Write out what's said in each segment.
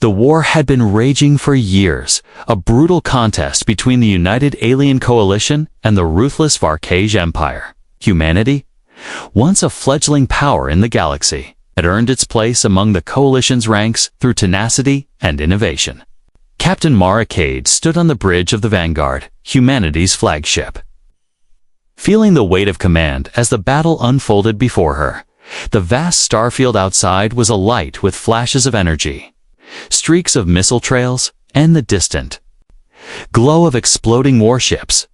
The war had been raging for years, a brutal contest between the United Alien Coalition and the ruthless Varkage Empire. Humanity, once a fledgling power in the galaxy, had earned its place among the Coalition's ranks through tenacity and innovation. Captain Mara Cade stood on the bridge of the Vanguard, humanity's flagship. Feeling the weight of command as the battle unfolded before her, the vast starfield outside was alight with flashes of energy, streaks of missile trails, and the distant glow of exploding warships.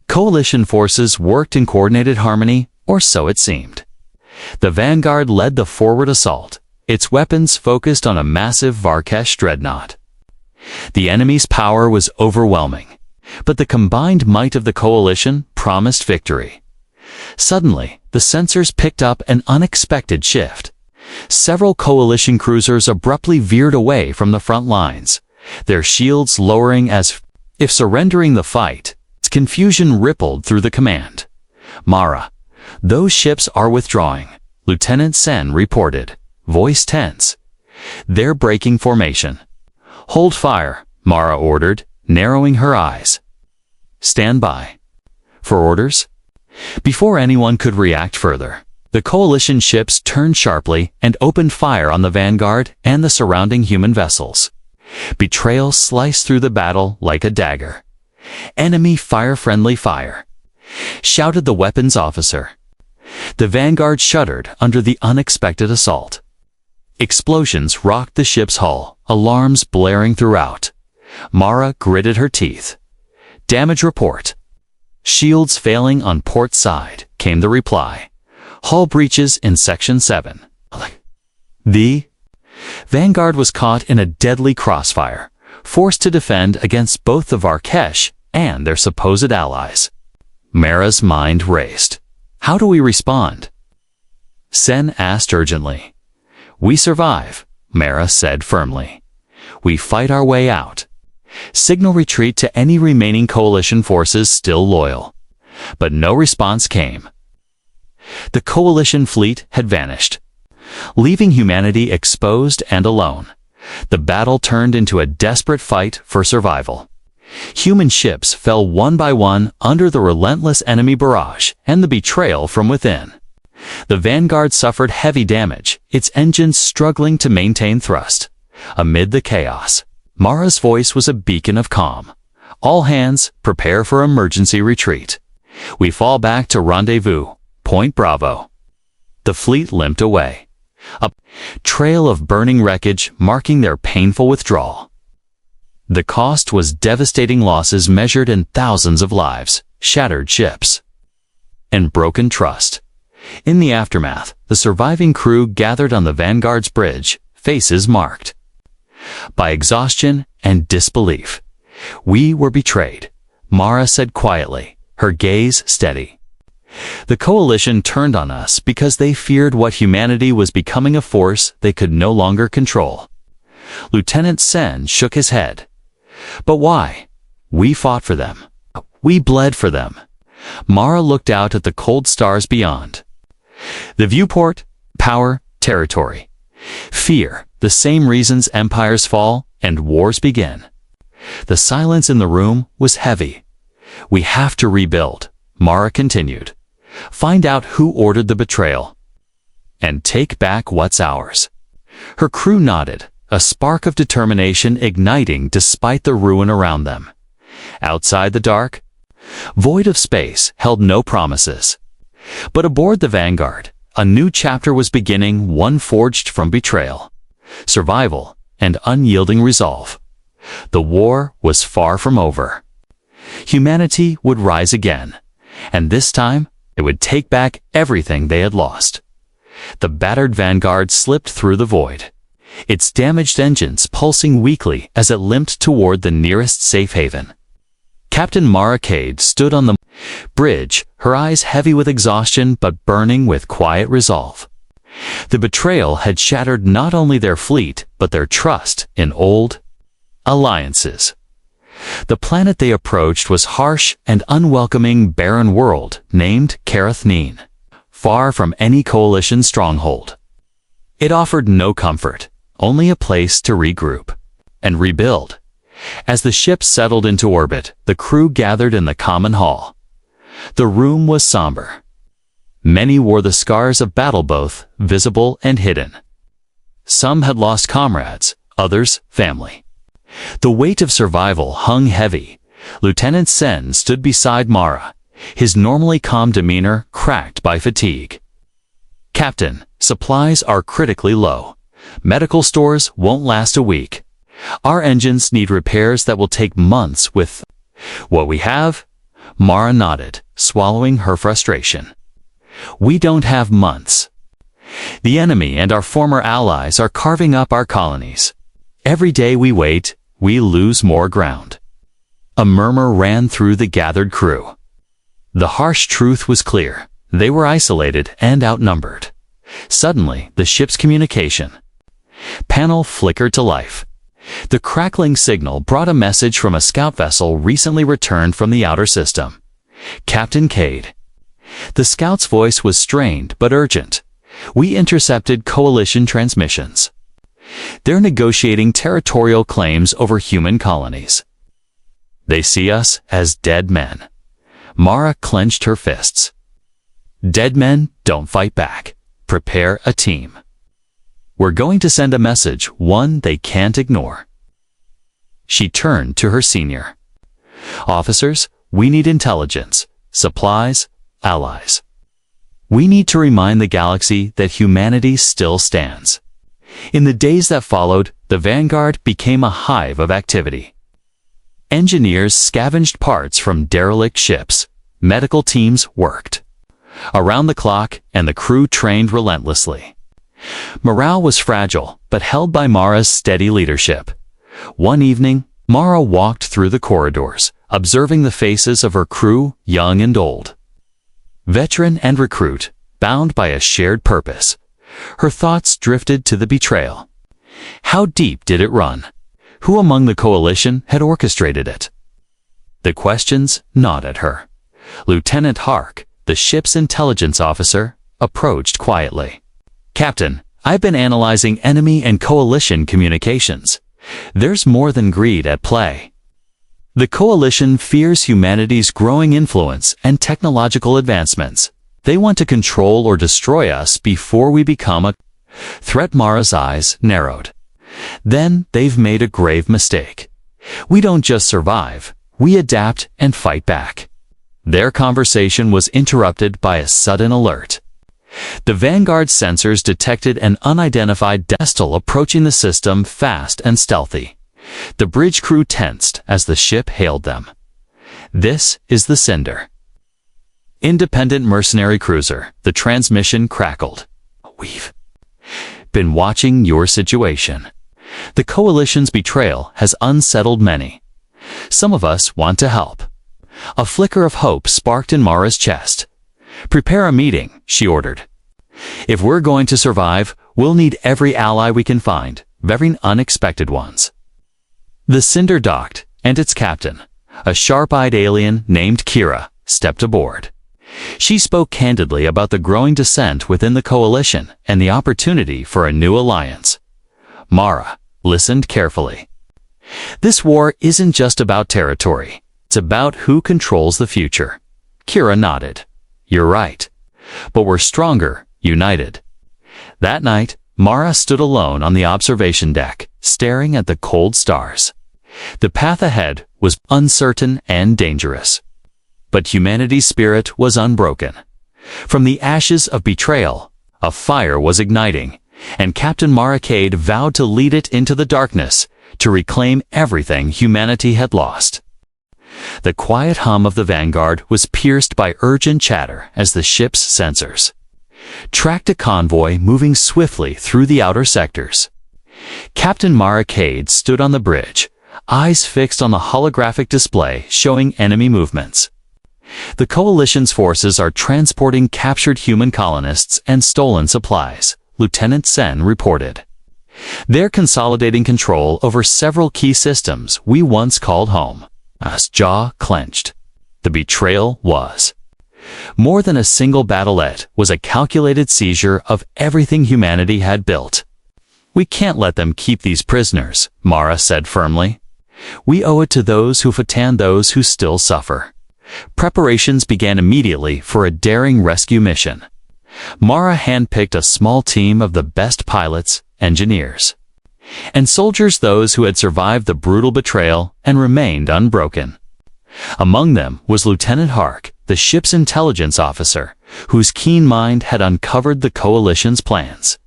Coalition forces worked in coordinated harmony, or so it seemed. The Vanguard led the forward assault, its weapons focused on a massive Varkesh dreadnought. The enemy's power was overwhelming, but the combined might of the Coalition promised victory. Suddenly, the sensors picked up an unexpected shift. Several Coalition cruisers abruptly veered away from the front lines, their shields lowering as if surrendering the fight. Confusion rippled through the command. "Mara, those ships are withdrawing," Lieutenant Sen reported, voice tense. "They're breaking formation." "Hold fire," Mara ordered, narrowing her eyes. "Stand by." "For orders?" Before anyone could react further, the Coalition ships turned sharply and opened fire on the Vanguard and the surrounding human vessels. Betrayal sliced through the battle like a dagger. "Enemy fire-friendly fire," shouted the weapons officer. The Vanguard shuddered under the unexpected assault. Explosions rocked the ship's hull, alarms blaring throughout. Mara gritted her teeth. "Damage report." "Shields failing on port side," came the reply. "Hull breaches in Section 7. The Vanguard was caught in a deadly crossfire, forced to defend against both the Varkesh and their supposed allies. Mara's mind raced. "How do we respond?" Sen asked urgently. "We survive," Mara said firmly. "We fight our way out. Signal retreat to any remaining Coalition forces still loyal." But no response came. The Coalition fleet had vanished, leaving humanity exposed and alone. The battle turned into a desperate fight for survival. Human ships fell one by one under the relentless enemy barrage and the betrayal from within. The Vanguard suffered heavy damage, its engines struggling to maintain thrust. Amid the chaos, Mara's voice was a beacon of calm. "All hands, prepare for emergency retreat. We fall back to rendezvous, Point Bravo." The fleet limped away, a trail of burning wreckage marking their painful withdrawal. The cost was devastating losses measured in thousands of lives, shattered ships, and broken trust. In the aftermath, the surviving crew gathered on the Vanguard's bridge, faces marked by exhaustion and disbelief. "We were betrayed," Mara said quietly, her gaze steady. "The Coalition turned on us because they feared what humanity was becoming a force they could no longer control." Lieutenant Sen shook his head. "But why? We fought for them. We bled for them." Mara looked out at the cold stars beyond. The viewport, power, territory. Fear, the same reasons empires fall and wars begin. The silence in the room was heavy. "We have to rebuild," Mara continued. "Find out who ordered the betrayal, and take back what's ours." Her crew nodded, a spark of determination igniting despite the ruin around them. Outside the dark, void of space held no promises. But aboard the Vanguard, a new chapter was beginning, one forged from betrayal, survival, and unyielding resolve. The war was far from over. Humanity would rise again, and this time it would take back everything they had lost. The battered Vanguard slipped through the void, its damaged engines pulsing weakly as it limped toward the nearest safe haven. Captain Mara Cade stood on the bridge, her eyes heavy with exhaustion but burning with quiet resolve. The betrayal had shattered not only their fleet but their trust in old alliances. The planet they approached was harsh and unwelcoming barren world named Karath-Neen, far from any Coalition stronghold. It offered no comfort, only a place to regroup and rebuild. As the ship settled into orbit, the crew gathered in the common hall. The room was somber. Many wore the scars of battle, both visible and hidden. Some had lost comrades, others family. The weight of survival hung heavy. Lieutenant Sen stood beside Mara, his normally calm demeanor cracked by fatigue. "Captain, supplies are critically low. Medical stores won't last a week. Our engines need repairs that will take months with what we have." Mara nodded, swallowing her frustration. "We don't have months. The enemy and our former allies are carving up our colonies. Every day we wait, we lose more ground." A murmur ran through the gathered crew. The harsh truth was clear. They were isolated and outnumbered. Suddenly, the ship's communication panel flickered to life. The crackling signal brought a message from a scout vessel recently returned from the outer system. "Captain Cade." The scout's voice was strained but urgent. "We intercepted coalition transmissions. They're negotiating territorial claims over human colonies. They see us as dead men." Mara clenched her fists. "Dead men don't fight back. Prepare a team. We're going to send a message, one they can't ignore." She turned to her senior officers. "We need intelligence, supplies, allies. We need to remind the galaxy that humanity still stands." In the days that followed, the Vanguard became a hive of activity. Engineers scavenged parts from derelict ships. Medical teams worked around the clock, and the crew trained relentlessly. Morale was fragile, but held by Mara's steady leadership. One evening, Mara walked through the corridors, observing the faces of her crew, young and old, veteran and recruit, bound by a shared purpose. Her thoughts drifted to the betrayal. How deep did it run? Who among the coalition had orchestrated it? The questions gnawed at her. Lieutenant Hark, the ship's intelligence officer, approached quietly. "Captain, I've been analyzing enemy and coalition communications. There's more than greed at play. The coalition fears humanity's growing influence and technological advancements. They want to control or destroy us before we become a threat." Mara's eyes narrowed. "Then they've made a grave mistake. We don't just survive, we adapt and fight back." Their conversation was interrupted by a sudden alert. The Vanguard sensors detected an unidentified vessel approaching the system, fast and stealthy. The bridge crew tensed as the ship hailed them. "This is the Cinder. Independent mercenary cruiser." The transmission crackled. "We've been watching your situation. The coalition's betrayal has unsettled many. Some of us want to help." A flicker of hope sparked in Mara's chest. "Prepare a meeting," she ordered. "If we're going to survive, we'll need every ally we can find, very unexpected ones." The Cinder docked, and its captain, a sharp-eyed alien named Kira, stepped aboard. She spoke candidly about the growing dissent within the coalition and the opportunity for a new alliance. Mara listened carefully. "This war isn't just about territory. It's about who controls the future." Kira nodded. "You're right. But we're stronger, united." That night, Mara stood alone on the observation deck, staring at the cold stars. The path ahead was uncertain and dangerous. But humanity's spirit was unbroken. From the ashes of betrayal, a fire was igniting, and Captain Mara Cade vowed to lead it into the darkness, to reclaim everything humanity had lost. The quiet hum of the Vanguard was pierced by urgent chatter as the ship's sensors tracked a convoy moving swiftly through the outer sectors. Captain Mara Cade stood on the bridge, eyes fixed on the holographic display showing enemy movements. "The coalition's forces are transporting captured human colonists and stolen supplies," Lieutenant Sen reported. "They're consolidating control over several key systems we once called home." His jaw clenched. The betrayal was more than a single battlelet, was a calculated seizure of everything humanity had built. We can't let them keep these prisoners, Mara said firmly. We owe it to those who fatan those who still suffer. Preparations began immediately for a daring rescue mission. Mara handpicked a small team of the best pilots, engineers, and soldiers, those who had survived the brutal betrayal and remained unbroken. Among them was Lieutenant Hark, the ship's intelligence officer, whose keen mind had uncovered the coalition's plans.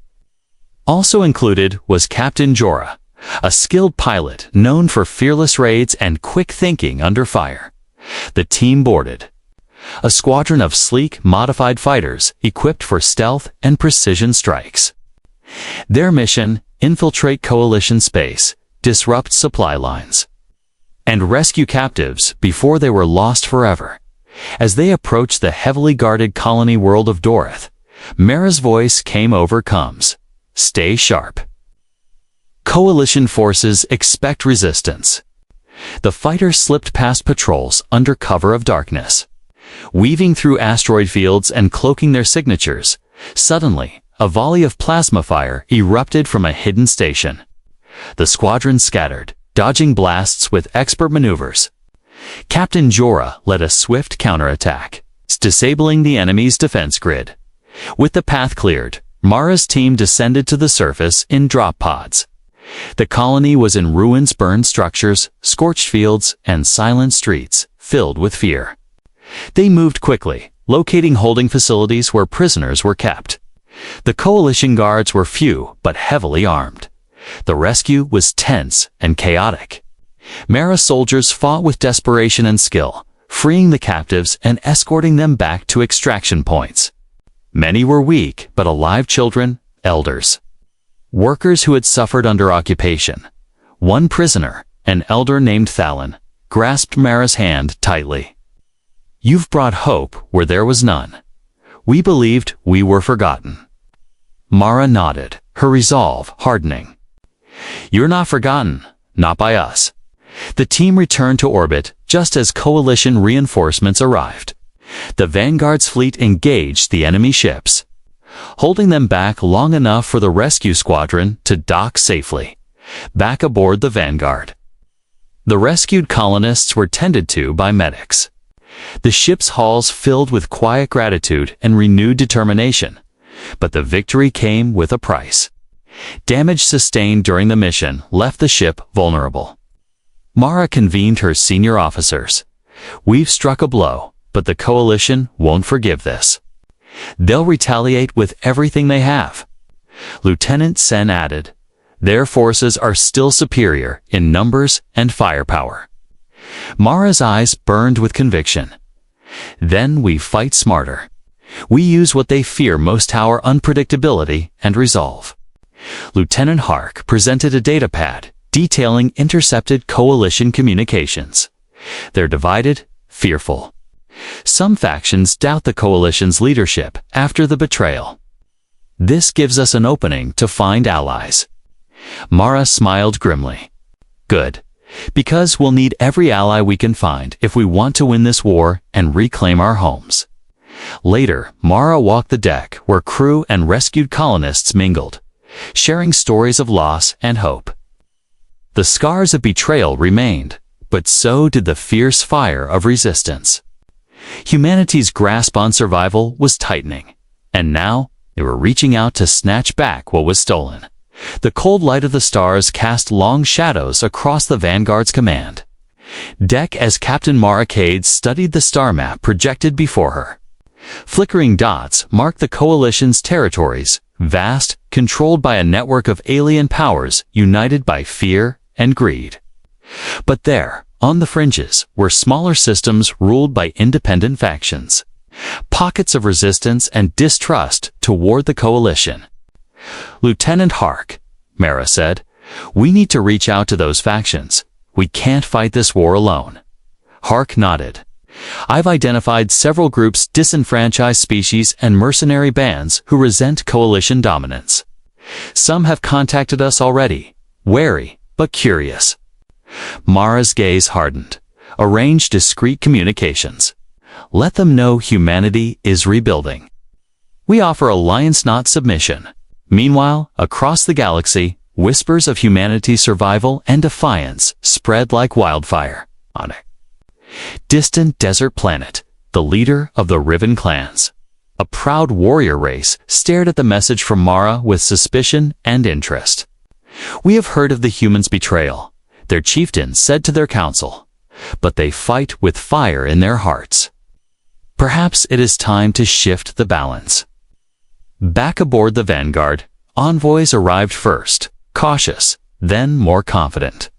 Also included was Captain Jorah, a skilled pilot known for fearless raids and quick thinking under fire. The team boarded a squadron of sleek, modified fighters equipped for stealth and precision strikes. Their mission: infiltrate coalition space, disrupt supply lines, and rescue captives before they were lost forever. As they approached the heavily guarded colony world of Dorith, Mara's voice came over comms. Stay sharp. Coalition forces expect resistance. The fighters slipped past patrols under cover of darkness, weaving through asteroid fields and cloaking their signatures. Suddenly, a volley of plasma fire erupted from a hidden station. The squadron scattered, dodging blasts with expert maneuvers. Captain Jorah led a swift counterattack, disabling the enemy's defense grid. With the path cleared, Mara's team descended to the surface in drop pods. The colony was in ruins, burned structures, scorched fields, and silent streets filled with fear. They moved quickly, locating holding facilities where prisoners were kept. The coalition guards were few but heavily armed. The rescue was tense and chaotic. Mara soldiers fought with desperation and skill, freeing the captives and escorting them back to extraction points. Many were weak but alive: children, elders, workers who had suffered under occupation. One prisoner, an elder named Thalon, grasped Mara's hand tightly. You've brought hope where there was none. We believed we were forgotten. Mara nodded, her resolve hardening. You're not forgotten, not by us. The team returned to orbit just as coalition reinforcements arrived. The Vanguard's fleet engaged the enemy ships, holding them back long enough for the rescue squadron to dock safely. Back aboard the Vanguard, the rescued colonists were tended to by medics. The ship's halls filled with quiet gratitude and renewed determination. But the victory came with a price. Damage sustained during the mission left the ship vulnerable. Mara convened her senior officers. We've struck a blow, but the coalition won't forgive this. They'll retaliate with everything they have. Lieutenant Sen added, their forces are still superior in numbers and firepower. Mara's eyes burned with conviction. Then we fight smarter. We use what they fear most: our unpredictability and resolve. Lieutenant Hark presented a datapad detailing intercepted coalition communications. They're divided, fearful. Some factions doubt the coalition's leadership after the betrayal. This gives us an opening to find allies. Mara smiled grimly. Good. Because we'll need every ally we can find if we want to win this war and reclaim our homes. Later, Mara walked the deck where crew and rescued colonists mingled, sharing stories of loss and hope. The scars of betrayal remained, but so did the fierce fire of resistance. Humanity's grasp on survival was tightening, and now they were reaching out to snatch back what was stolen. The cold light of the stars cast long shadows across the Vanguard's command deck as Captain Mara Cade studied the star map projected before her. Flickering dots marked the coalition's territories, vast, controlled by a network of alien powers united by fear and greed. But there, on the fringes, were smaller systems ruled by independent factions, pockets of resistance and distrust toward the coalition. Lieutenant Hark, Mara said, we need to reach out to those factions. We can't fight this war alone. Hark nodded. I've identified several groups, disenfranchised species, and mercenary bands who resent coalition dominance. Some have contacted us already, wary but curious. Mara's gaze hardened. Arrange discreet communications. Let them know humanity is rebuilding. We offer alliance, not submission. Meanwhile, across the galaxy, whispers of humanity's survival and defiance spread like wildfire. On a distant desert planet, the leader of the Riven clans, a proud warrior race, stared at the message from Mara with suspicion and interest. "We have heard of the humans' betrayal," their chieftain said to their council, "but they fight with fire in their hearts. Perhaps it is time to shift the balance." Back aboard the Vanguard, envoys arrived first, cautious, then more confident.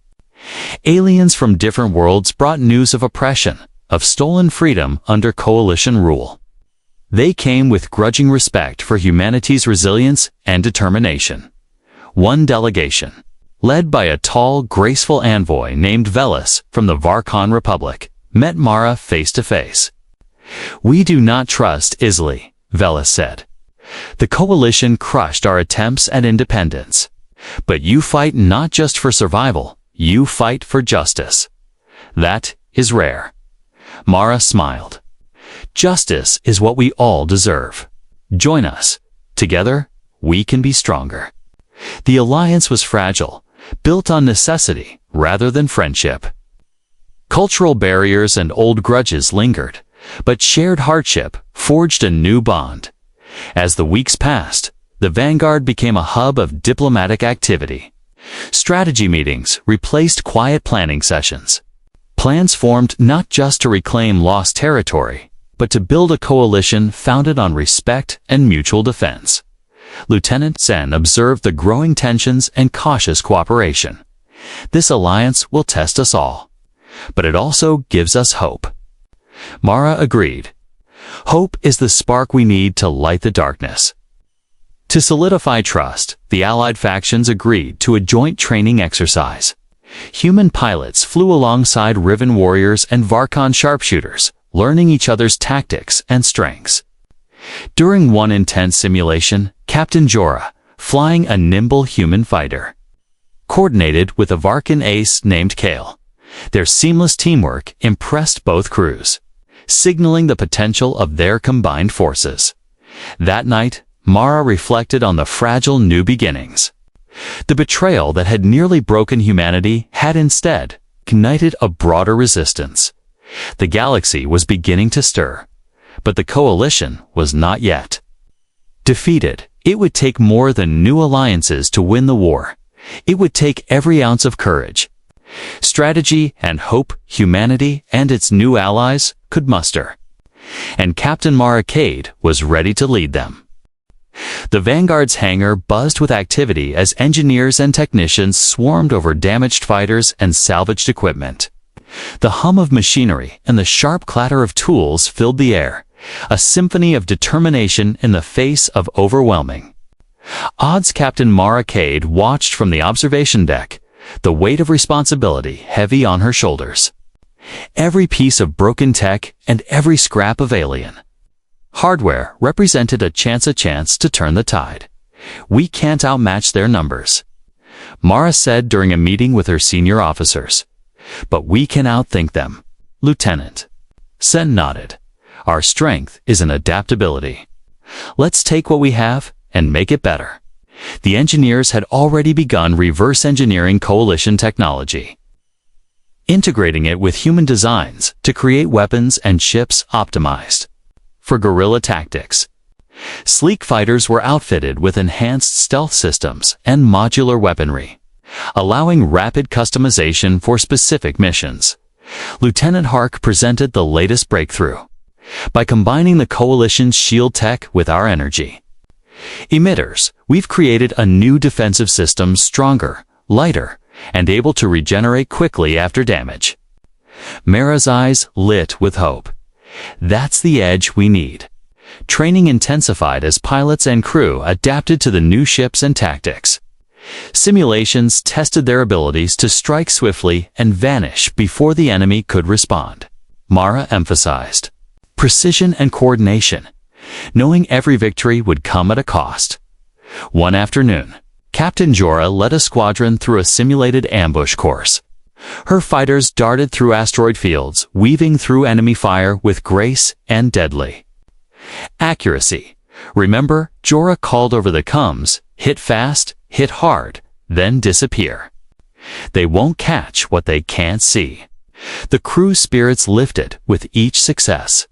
Aliens from different worlds brought news of oppression, of stolen freedom under coalition rule. They came with grudging respect for humanity's resilience and determination. One delegation, led by a tall, graceful envoy named Velis from the Varkon Republic, met Mara face to face. "We do not trust Isley," Velis said. "The coalition crushed our attempts at independence. But you fight not just for survival, you fight for justice. That is rare." Mara smiled. "Justice is what we all deserve. Join us. Together, we can be stronger." The alliance was fragile, built on necessity rather than friendship. Cultural barriers and old grudges lingered, but shared hardship forged a new bond. As the weeks passed, the Vanguard became a hub of diplomatic activity. Strategy meetings replaced quiet planning sessions. Plans formed not just to reclaim lost territory, but to build a coalition founded on respect and mutual defense. Lieutenant Sen observed the growing tensions and cautious cooperation. "This alliance will test us all, but it also gives us hope." Mara agreed. "Hope is the spark we need to light the darkness." To solidify trust, the Allied factions agreed to a joint training exercise. Human pilots flew alongside Riven warriors and Varkon sharpshooters, learning each other's tactics and strengths. During one intense simulation, Captain Jorah, flying a nimble human fighter, coordinated with a Varkan ace named Kale. Their seamless teamwork impressed both crews, signaling the potential of their combined forces. That night, Mara reflected on the fragile new beginnings. The betrayal that had nearly broken humanity had instead ignited a broader resistance. The galaxy was beginning to stir, but the coalition was not yet defeated. It would take more than new alliances to win the war. It would take every ounce of courage, strategy, and hope humanity and its new allies could muster. And Captain Mara Cade was ready to lead them. The Vanguard's hangar buzzed with activity as engineers and technicians swarmed over damaged fighters and salvaged equipment. The hum of machinery and the sharp clatter of tools filled the air, a symphony of determination in the face of overwhelming odds. Captain Mara Cade watched from the observation deck, the weight of responsibility heavy on her shoulders. Every piece of broken tech and every scrap of alien hardware represented a chance to turn the tide. "We can't outmatch their numbers," Mara said during a meeting with her senior officers. "But we can outthink them." Lieutenant Sen nodded. "Our strength is in adaptability. Let's take what we have and make it better." The engineers had already begun reverse engineering coalition technology, integrating it with human designs to create weapons and ships optimized for guerrilla tactics. Sleek fighters were outfitted with enhanced stealth systems and modular weaponry, allowing rapid customization for specific missions. Lieutenant Hark presented the latest breakthrough by combining the coalition's shield tech with our energy emitters. We've created a new defensive system stronger, lighter, and able to regenerate quickly after damage. Mara's eyes lit with hope. That's the edge we need. Training intensified as pilots and crew adapted to the new ships and tactics. Simulations tested their abilities to strike swiftly and vanish before the enemy could respond. Mara emphasized precision and coordination, knowing every victory would come at a cost. One afternoon, Captain Jorah led a squadron through a simulated ambush course. Her fighters darted through asteroid fields, weaving through enemy fire with grace and deadly accuracy. Remember, Jorah called over the coms, hit fast, hit hard, then disappear. They won't catch what they can't see. The crew's spirits lifted with each success.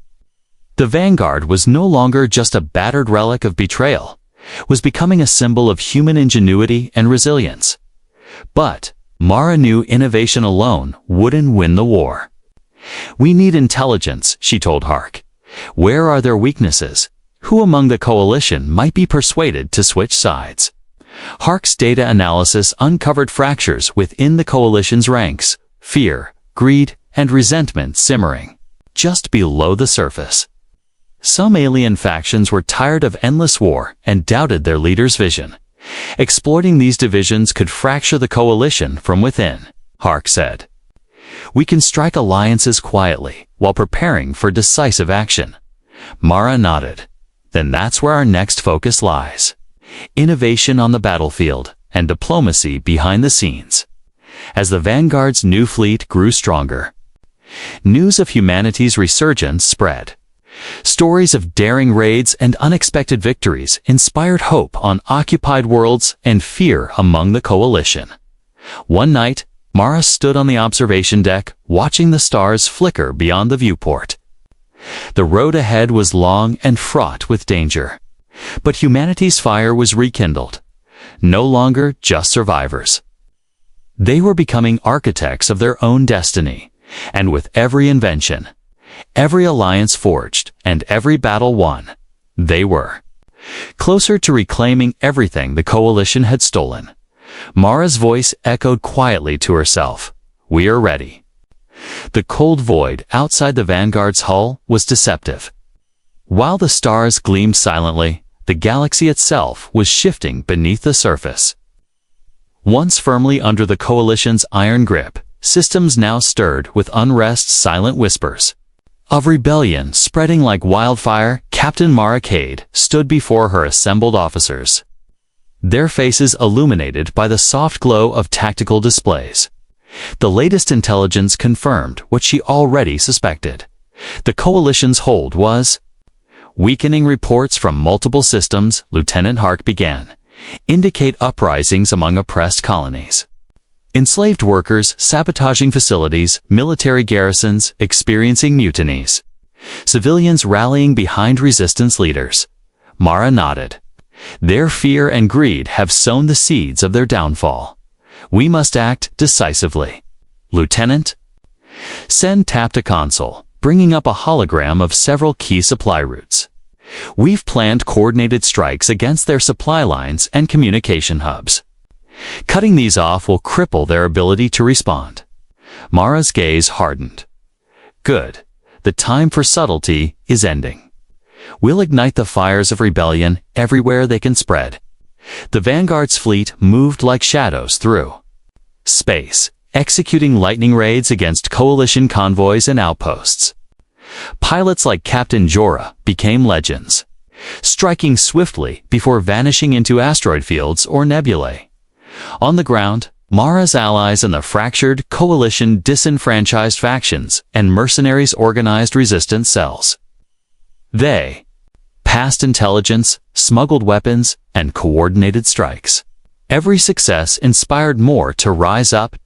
The Vanguard was no longer just a battered relic of betrayal, was becoming a symbol of human ingenuity and resilience. But Mara knew innovation alone wouldn't win the war. We need intelligence, she told Hark. Where are their weaknesses? Who among the coalition might be persuaded to switch sides? Hark's data analysis uncovered fractures within the coalition's ranks, fear, greed, and resentment simmering just below the surface. Some alien factions were tired of endless war and doubted their leader's vision. Exploiting these divisions could fracture the coalition from within, Hark said. We can strike alliances quietly while preparing for decisive action. Mara nodded. Then that's where our next focus lies. Innovation on the battlefield and diplomacy behind the scenes. As the Vanguard's new fleet grew stronger, news of humanity's resurgence spread. Stories of daring raids and unexpected victories inspired hope on occupied worlds and fear among the coalition. One night, Mara stood on the observation deck, watching the stars flicker beyond the viewport. The road ahead was long and fraught with danger. But humanity's fire was rekindled. No longer just survivors. They were becoming architects of their own destiny, and with every invention, every alliance forged, and every battle won, they were closer to reclaiming everything the coalition had stolen. Mara's voice echoed quietly to herself. We are ready. The cold void outside the Vanguard's hull was deceptive. While the stars gleamed silently, the galaxy itself was shifting beneath the surface. Once firmly under the coalition's iron grip, systems now stirred with unrest's silent whispers. Of rebellion spreading like wildfire, Captain Mara Cade stood before her assembled officers. Their faces illuminated by the soft glow of tactical displays. The latest intelligence confirmed what she already suspected. The coalition's hold was weakening. Reports from multiple systems, Lieutenant Hark began, indicate uprisings among oppressed colonies. Enslaved workers sabotaging facilities, military garrisons experiencing mutinies. Civilians rallying behind resistance leaders. Mara nodded. Their fear and greed have sown the seeds of their downfall. We must act decisively. Lieutenant? Sen tapped a console, bringing up a hologram of several key supply routes. We've planned coordinated strikes against their supply lines and communication hubs. Cutting these off will cripple their ability to respond. Mara's gaze hardened. Good. The time for subtlety is ending. We'll ignite the fires of rebellion everywhere they can spread. The Vanguard's fleet moved like shadows through space, executing lightning raids against coalition convoys and outposts. Pilots like Captain Jorah became legends, striking swiftly before vanishing into asteroid fields or nebulae. On the ground, Mara's allies in the fractured coalition disenfranchised factions and mercenaries organized resistance cells. They passed intelligence, smuggled weapons, and coordinated strikes. Every success inspired more to rise up.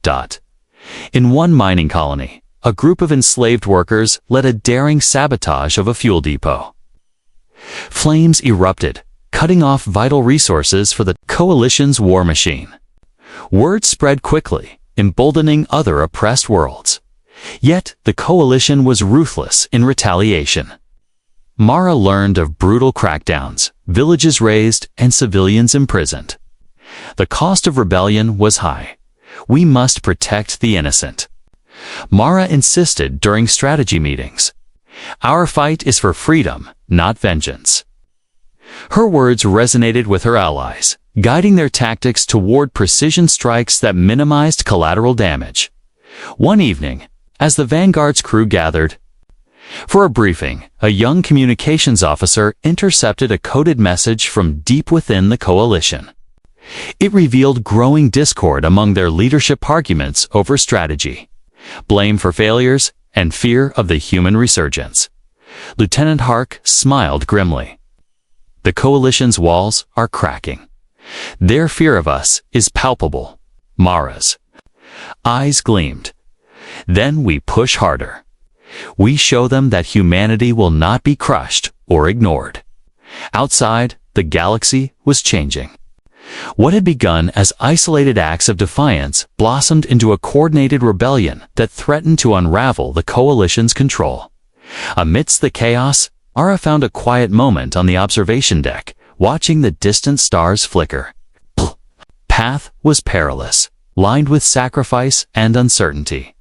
In one mining colony, a group of enslaved workers led a daring sabotage of a fuel depot. Flames erupted, cutting off vital resources for the coalition's war machine. Word spread quickly, emboldening other oppressed worlds. Yet the coalition was ruthless in retaliation. Mara learned of brutal crackdowns, villages razed, and civilians imprisoned. The cost of rebellion was high. We must protect the innocent. Mara insisted during strategy meetings. Our fight is for freedom, not vengeance. Her words resonated with her allies, guiding their tactics toward precision strikes that minimized collateral damage. One evening, as the Vanguard's crew gathered for a briefing, a young communications officer intercepted a coded message from deep within the coalition. It revealed growing discord among their leadership, arguments over strategy, blame for failures, and fear of the human resurgence. Lieutenant Hark smiled grimly. The Coalition's walls are cracking. Their fear of us is palpable. Mara's eyes gleamed. Then we push harder. We show them that humanity will not be crushed or ignored. Outside, the galaxy was changing. What had begun as isolated acts of defiance blossomed into a coordinated rebellion that threatened to unravel the Coalition's control. Amidst the chaos, Ara found a quiet moment on the observation deck, watching the distant stars flicker. Path was perilous, lined with sacrifice and uncertainty.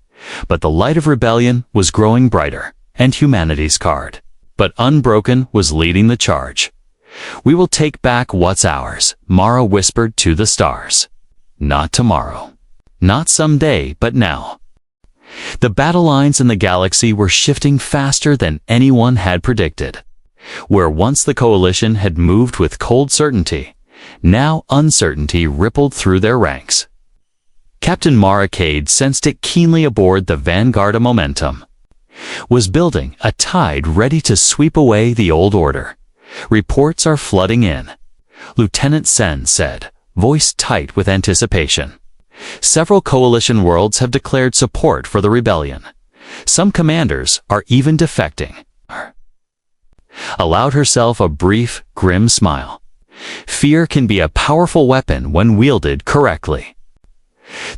But the light of rebellion was growing brighter, and humanity's card. But Unbroken was leading the charge. "We will take back what's ours," Mara whispered to the stars. "Not tomorrow. Not someday, but now." The battle lines in the galaxy were shifting faster than anyone had predicted. Where once the Coalition had moved with cold certainty, now uncertainty rippled through their ranks. Captain Mara Cade sensed it keenly aboard the Vanguard. A momentum was building, a tide ready to sweep away the old order. "Reports are flooding in," Lieutenant Sen said, voice tight with anticipation. "Several Coalition worlds have declared support for the rebellion. Some commanders are even defecting." Allowed herself a brief, grim smile. Fear can be a powerful weapon when wielded correctly.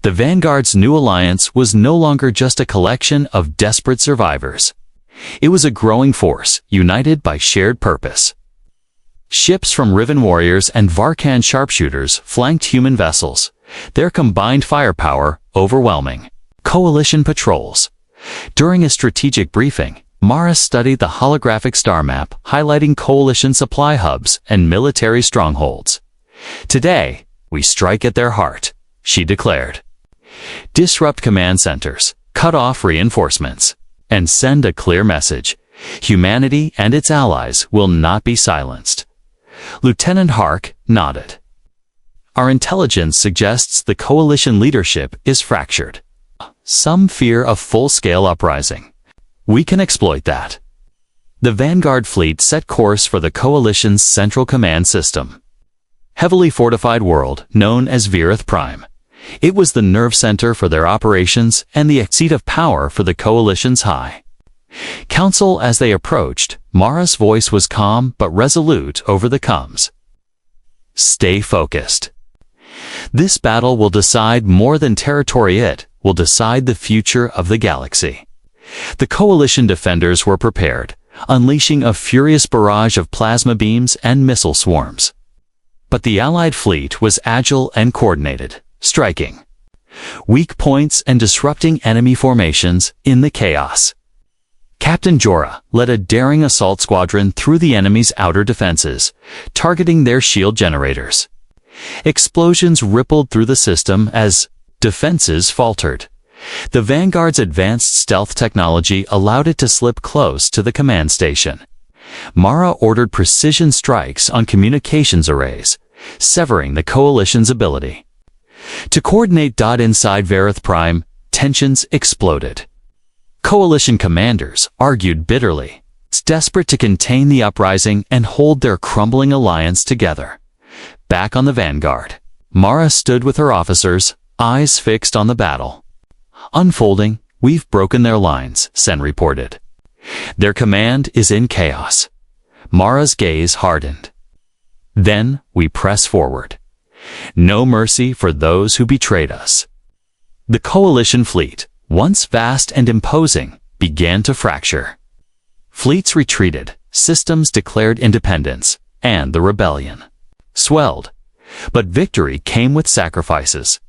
The Vanguard's new alliance was no longer just a collection of desperate survivors. It was a growing force, united by shared purpose. Ships from Riven warriors and Varkan sharpshooters flanked human vessels, their combined firepower overwhelming. Coalition patrols. During a strategic briefing, Mara studied the holographic star map highlighting Coalition supply hubs and military strongholds. "Today, we strike at their heart," she declared. "Disrupt command centers, cut off reinforcements, and send a clear message. Humanity and its allies will not be silenced." Lieutenant Hark nodded. "Our intelligence suggests the Coalition leadership is fractured. Some fear a full-scale uprising. We can exploit that." The Vanguard fleet set course for the Coalition's central command system. Heavily fortified world known as Virith Prime. It was the nerve center for their operations and the seat of power for the Coalition's High Council. As they approached, Mara's voice was calm but resolute over the comms. "Stay focused. This battle will decide more than territory. It will decide the future of the galaxy." The Coalition defenders were prepared, unleashing a furious barrage of plasma beams and missile swarms. But the Allied fleet was agile and coordinated, striking weak points and disrupting enemy formations in the chaos. Captain Jorah led a daring assault squadron through the enemy's outer defenses, targeting their shield generators. Explosions rippled through the system as defenses faltered. The Vanguard's advanced stealth technology allowed it to slip close to the command station. Mara ordered precision strikes on communications arrays, severing the Coalition's ability to coordinate. Inside Virith Prime, tensions exploded. Coalition commanders argued bitterly, desperate to contain the uprising and hold their crumbling alliance together. Back on the Vanguard, Mara stood with her officers, eyes fixed on the battle. "Unfolding, we've broken their lines," Sen reported. "Their command is in chaos." Mara's gaze hardened. "Then we press forward. No mercy for those who betrayed us." The Coalition fleet, once vast and imposing, began to fracture. Fleets retreated, systems declared independence, and the rebellion swelled. But victory came with sacrifices.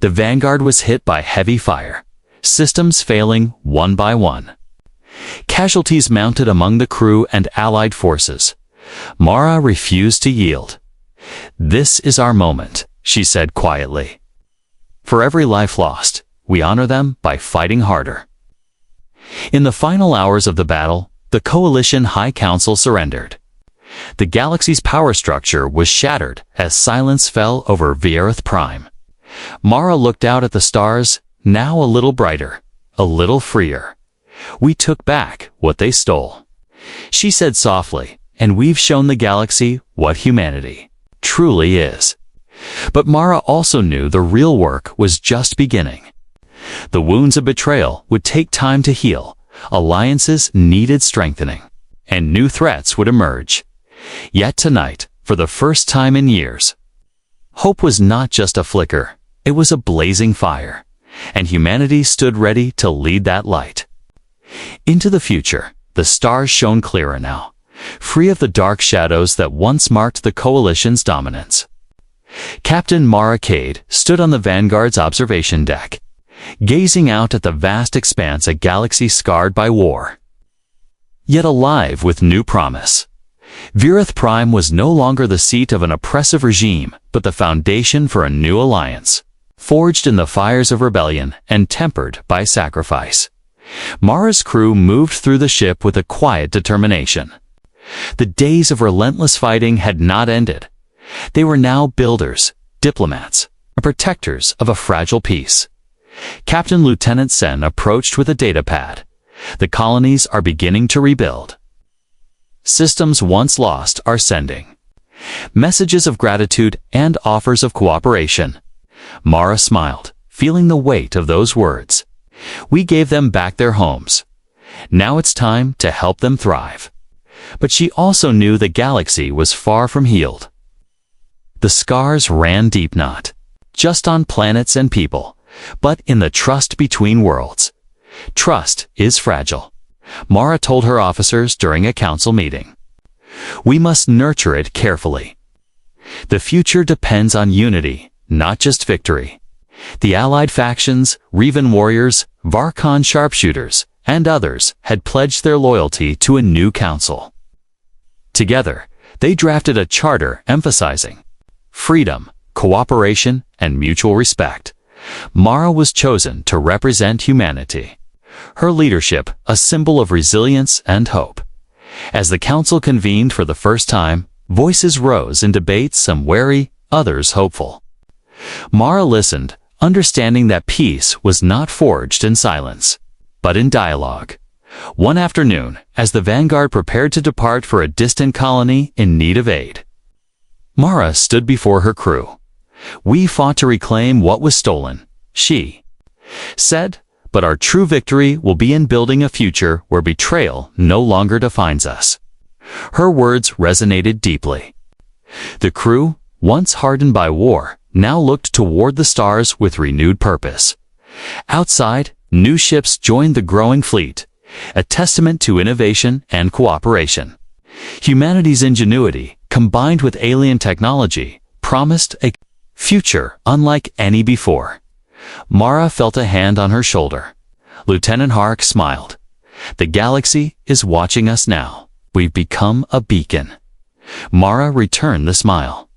The Vanguard was hit by heavy fire, systems failing one by one. Casualties mounted among the crew and Allied forces. Mara refused to yield. "This is our moment," she said quietly. "For every life lost, we honor them by fighting harder." In the final hours of the battle, the Coalition High Council surrendered. The galaxy's power structure was shattered as silence fell over Virith Prime. Mara looked out at the stars, now a little brighter, a little freer. "We took back what they stole," she said softly, and we've shown the galaxy what humanity truly is. But Mara also knew the real work was just beginning. The wounds of betrayal would take time to heal, alliances needed strengthening, and new threats would emerge. Yet tonight, for the first time in years, hope was not just a flicker, it was a blazing fire, and humanity stood ready to lead that light. Into the future, the stars shone clearer now, free of the dark shadows that once marked the Coalition's dominance. Captain Mara Cade stood on the Vanguard's observation deck, gazing out at the vast expanse, a galaxy scarred by war, yet alive with new promise. Virith Prime was no longer the seat of an oppressive regime, but the foundation for a new alliance, forged in the fires of rebellion and tempered by sacrifice. Mara's crew moved through the ship with a quiet determination. The days of relentless fighting had not ended. They were now builders, diplomats, and protectors of a fragile peace. Captain Lieutenant Sen approached with a datapad. The colonies are beginning to rebuild. Systems once lost are sending messages of gratitude and offers of cooperation. Mara smiled, feeling the weight of those words. We gave them back their homes. Now it's time to help them thrive. But she also knew the galaxy was far from healed. The scars ran deep, not just on planets and people, but in the trust between worlds. Trust is fragile, Mara told her officers during a council meeting. We must nurture it carefully. The future depends on unity, not just victory. The allied factions, Revan warriors, Varkon sharpshooters, and others had pledged their loyalty to a new council. Together, they drafted a charter emphasizing freedom, cooperation, and mutual respect. Mara was chosen to represent humanity. Her leadership, a symbol of resilience and hope. As the council convened for the first time, voices rose in debates, some wary, others hopeful. Mara listened, understanding that peace was not forged in silence, but in dialogue. One afternoon, as the Vanguard prepared to depart for a distant colony in need of aid, Mara stood before her crew. We fought to reclaim what was stolen, she said, but our true victory will be in building a future where betrayal no longer defines us. Her words resonated deeply. The crew, once hardened by war, now looked toward the stars with renewed purpose. Outside, new ships joined the growing fleet, a testament to innovation and cooperation. Humanity's ingenuity, combined with alien technology, promised a future unlike any before. Mara felt a hand on her shoulder. Lieutenant Hark smiled. The galaxy is watching us now. We've become a beacon. Mara returned the smile.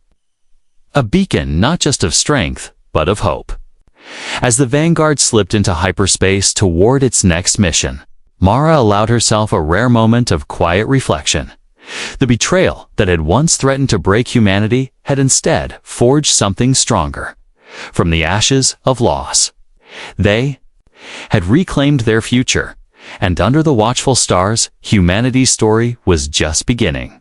A beacon not just of strength, but of hope. As the Vanguard slipped into hyperspace toward its next mission, Mara allowed herself a rare moment of quiet reflection. The betrayal that had once threatened to break humanity had instead forged something stronger. From the ashes of loss, they had reclaimed their future, and under the watchful stars, humanity's story was just beginning.